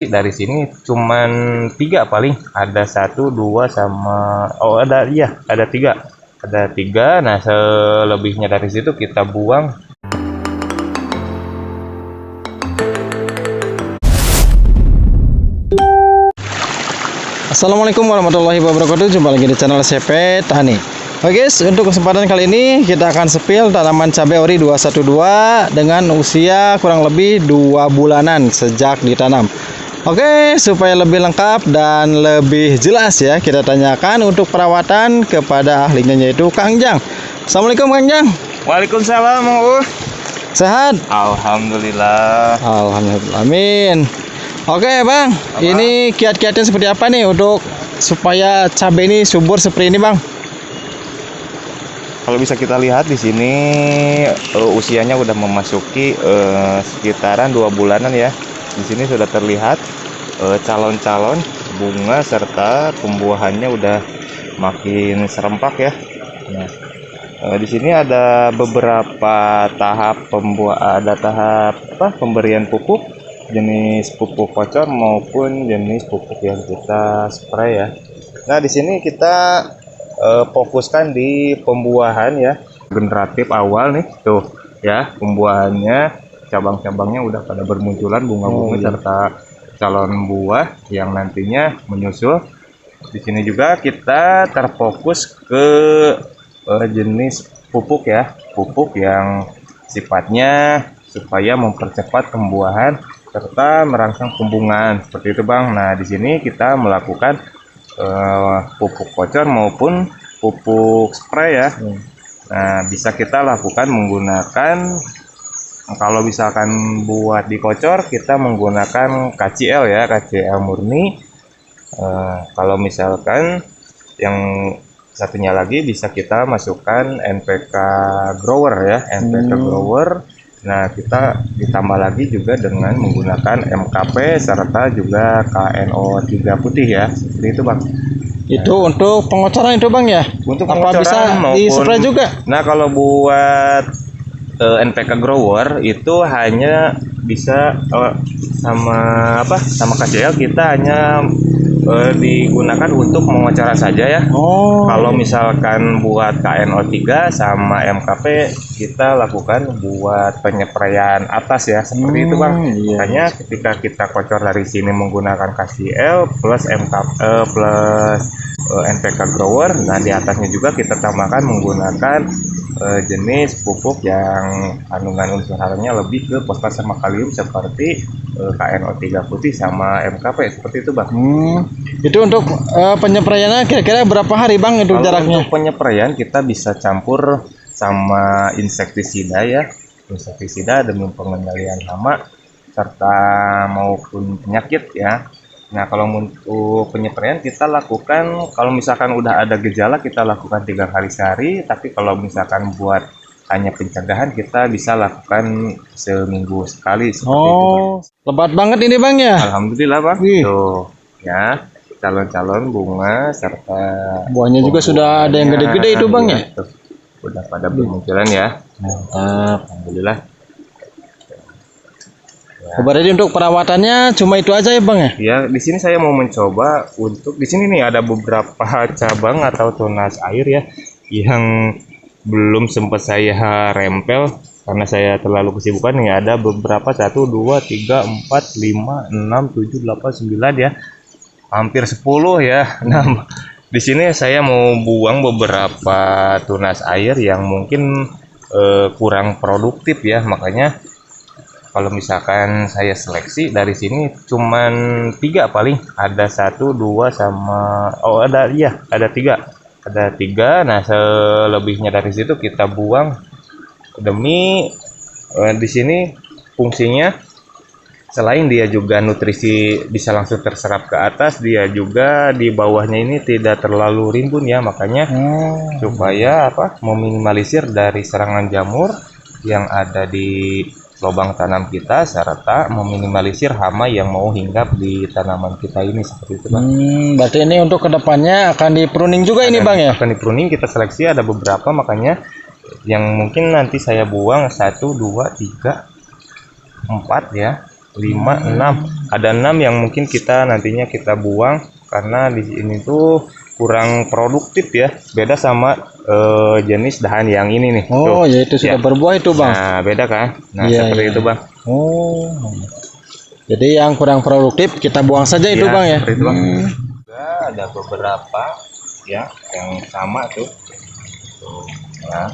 Dari sini cuman 3 paling, ada 1 2 sama ada 3. Nah selebihnya dari situ kita buang. Assalamualaikum warahmatullahi wabarakatuh. Jumpa lagi di channel CP Tani. Oke guys, untuk kesempatan kali ini kita akan sepil tanaman cabai ori 212 dengan usia kurang lebih 2 bulanan sejak ditanam. Oke, supaya lebih lengkap dan lebih jelas ya, kita tanyakan untuk perawatan kepada ahlinya, yaitu Kang Jang. Assalamualaikum Kang Jang. Waalaikumsalam. Sehat? Alhamdulillah. Alhamdulillah, amin. Oke Bang, ini kiat-kiatnya seperti apa nih untuk supaya cabai ini subur seperti ini Bang? Kalau bisa kita lihat di sini usianya udah memasuki sekitaran 2 bulanan ya. Di sini sudah terlihat calon-calon bunga serta pembuahannya udah makin serempak ya. Nah, di sini ada beberapa tahap pemberian pupuk, jenis pupuk kocor maupun jenis pupuk yang kita spray ya. Nah, di sini kita fokuskan di pembuahan ya, generatif awal nih tuh ya, pembuahannya cabang-cabangnya udah pada bermunculan bunga-bunga serta calon buah yang nantinya menyusul. Di sini juga kita terfokus ke jenis pupuk ya, pupuk yang sifatnya supaya mempercepat pembuahan serta merangsang pembungaan seperti itu Bang. Nah, di sini kita melakukan pupuk kocor maupun pupuk spray ya. Nah, bisa kita lakukan menggunakan, kalau misalkan buat dikocor kita menggunakan KCL ya, KCL murni. Kalau misalkan yang satunya lagi bisa kita masukkan NPK grower ya, NPK grower. Nah, kita ditambah lagi juga dengan menggunakan MKP serta juga KNO3 putih ya, seperti itu Bang. Itu untuk pengocoran itu Bang ya? Untuk apa bisa di-spray juga? Nah, kalau buat NPK grower itu hanya bisa sama KCL kita hanya digunakan untuk pengocoran saja ya. Kalau misalkan buat KNO3 sama MKP kita lakukan buat penyepraian atas ya, seperti itu Bang. Makanya ketika kita kocor dari sini menggunakan KCL plus plus NPK grower, nah di atasnya juga kita tambahkan menggunakan jenis pupuk yang kandungan unsur haranya lebih ke fosfat sama kalium seperti KNO3 putih sama MKP, seperti itu Bang. Itu untuk penyepraiannya kira-kira berapa hari Bang itu jaraknya? Untuk penyepraian kita bisa campur sama insektisida ya, insektisida demi pengendalian hama serta maupun penyakit ya. Nah, kalau untuk penyempraian kita lakukan, kalau misalkan udah ada gejala kita lakukan 3 kali sehari, tapi kalau misalkan buat hanya pencegahan kita bisa lakukan seminggu sekali seperti itu Bang. Lebat banget ini Bang ya? Alhamdulillah Bang. Tuh ya, calon-calon bunga serta buahnya juga sudah ada yang gede-gede itu Bang ya? Udah pada bermunculan ya. Alhamdulillah. Berarti untuk perawatannya cuma itu aja ya Bang ya? Ya, di sini saya mau mencoba untuk di sini nih ada beberapa cabang atau tunas air ya yang belum sempat saya rempel karena saya terlalu kesibukan nih. Ada beberapa 1 2 3 4 5 6 7 8 9 ya. Hampir 10 ya. Nah, di sini saya mau buang beberapa tunas air yang mungkin kurang produktif ya, makanya kalau misalkan saya seleksi dari sini cuman 3 paling, ada 1 2 sama ada 3. Nah, selebihnya dari situ kita buang demi di sini fungsinya selain dia juga nutrisi bisa langsung terserap ke atas, dia juga di bawahnya ini tidak terlalu rimbun ya, makanya supaya meminimalisir dari serangan jamur yang ada di lubang tanam kita serta meminimalisir hama yang mau hinggap di tanaman kita ini, seperti itu Bang. Berarti ini untuk kedepannya akan di pruning juga ini Bang ya? Akan di pruning, kita seleksi ada beberapa, makanya yang mungkin nanti saya buang 1 2 3 4 ya, 5, 6. Ada 6 yang mungkin kita nantinya kita buang karena di sini tuh kurang produktif ya. Beda sama jenis dahan yang ini nih. Oh, tuh. yaitu sudah Ya. berbuah itu, Bang. Nah, beda kan? Nah, Iya, seperti iya. itu, Bang. Oh. Jadi yang kurang produktif kita buang saja itu, Ya, Bang ya. seperti itu, Bang. Juga ada beberapa ya yang sama tuh. Tuh, ya.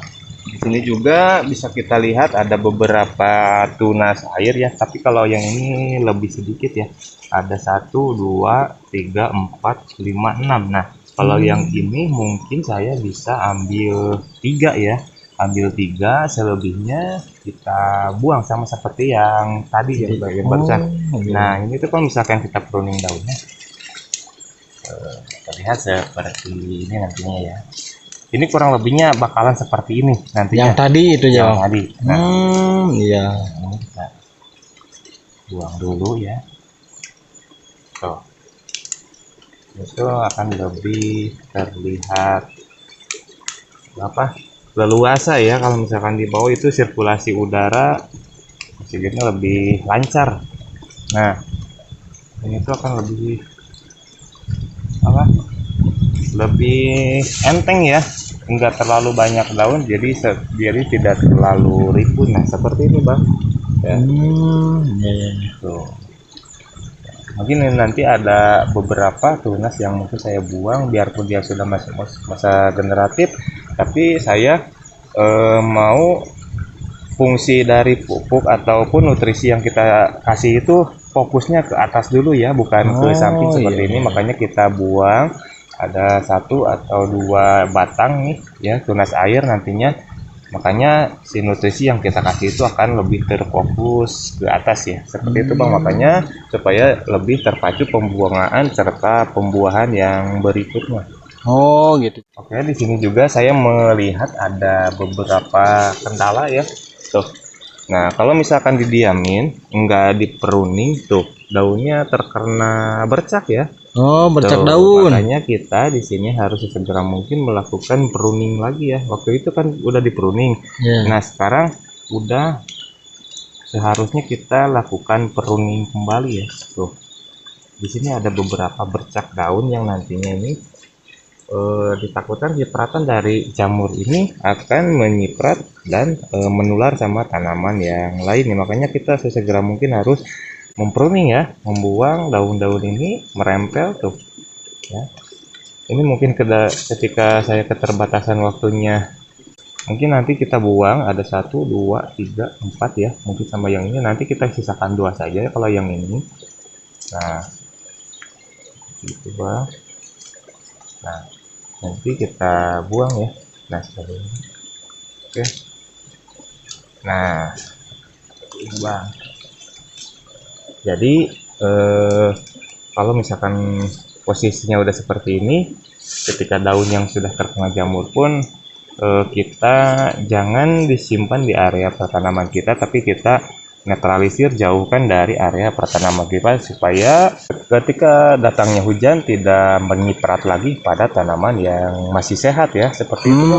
Di sini juga bisa kita lihat ada beberapa tunas air ya, tapi kalau yang ini lebih sedikit ya. Ada 1, 2, 3, 4, 5, 6. Nah, kalau yang ini mungkin saya bisa ambil 3 ya. Ambil 3, selebihnya kita buang sama seperti yang tadi ya, bagian barusan. Nah, ini tuh kalau misalkan kita pruning daunnya, terlihat seperti ini nantinya ya. Ini kurang lebihnya bakalan seperti ini nantinya. Yang tadi itu ya. Yang tadi. Nah, Iya. ini kita buang dulu ya. Tuh. Itu akan lebih terlihat apa? Leluasa ya, kalau misalkan di bawah itu sirkulasi udara oksigennya lebih lancar. Nah, ini tuh akan lebih apa? Lebih enteng ya, enggak terlalu banyak daun, jadi tidak terlalu ribut. Nah, seperti ini, Bang ya. Iya. Tuh. Mungkin nanti ada beberapa tunas yang mungkin saya buang biarpun dia sudah masuk masa generatif, tapi saya mau fungsi dari pupuk ataupun nutrisi yang kita kasih itu fokusnya ke atas dulu ya, bukan ke samping seperti ini. Makanya kita buang ada 1 atau 2 batang nih ya tunas air nantinya. Makanya si nutrisi yang kita kasih itu akan lebih terfokus ke atas ya, seperti itu, Bang. Makanya supaya lebih terpacu pembuangan serta pembuahan yang berikutnya. Oh, gitu. Oke, di sini juga saya melihat ada beberapa kendala ya. Tuh. Nah, kalau misalkan didiamin, enggak dipruning, tuh daunnya terkena bercak ya. Oh, bercak Tuh, daun. makanya kita di sini harus segera mungkin melakukan pruning lagi ya. Waktu itu kan udah dipruning. Ya. Nah, sekarang udah seharusnya kita lakukan pruning kembali ya. Tuh. Di sini ada beberapa bercak daun yang nantinya ini ditakutkan cipratan dari jamur ini akan menyiprat dan menular sama tanaman yang lain. Makanya kita sesegera mungkin harus mempruning ya, membuang daun-daun ini merempel tuh ya. Ini mungkin ketika saya keterbatasan waktunya, mungkin nanti kita buang ada 1, 2, 3, 4 ya, mungkin sama yang ini nanti kita sisakan 2 saja ya kalau yang ini. Nah, gitu, Bang. Nah, nanti kita buang ya. Nah, seperti ini. Oke. Nah, ini, Bang. Jadi kalau misalkan posisinya udah seperti ini, ketika daun yang sudah terkena jamur pun kita jangan disimpan di area pertanaman kita, tapi kita netralisir, jauhkan dari area pertanaman kita supaya ketika datangnya hujan tidak menyiprat lagi pada tanaman yang masih sehat ya, seperti itu.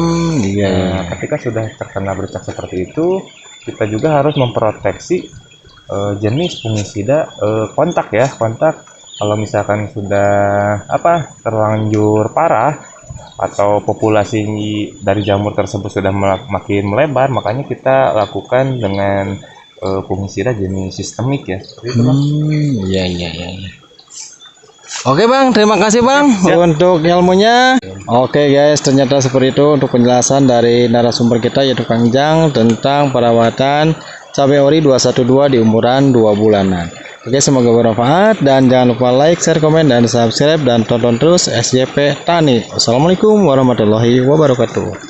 Iya. Nah, ketika sudah terkena bercak seperti itu, kita juga harus memproteksi jenis fungisida kontak ya, kontak. Kalau misalkan sudah terlanjur parah atau populasi dari jamur tersebut sudah makin melebar, makanya kita lakukan dengan fungisida jenis sistemik ya. Iya. Oke, Bang, terima kasih, Bang. Siap. Untuk ilmunya. Oke, guys, ternyata seperti itu untuk penjelasan dari narasumber kita yaitu Kang Jang tentang perawatan cabai ori 212 di umuran 2 bulanan. Oke, semoga bermanfaat dan jangan lupa like, share, komen, dan subscribe dan tonton terus SJP Tani. Wassalamualaikum warahmatullahi wabarakatuh.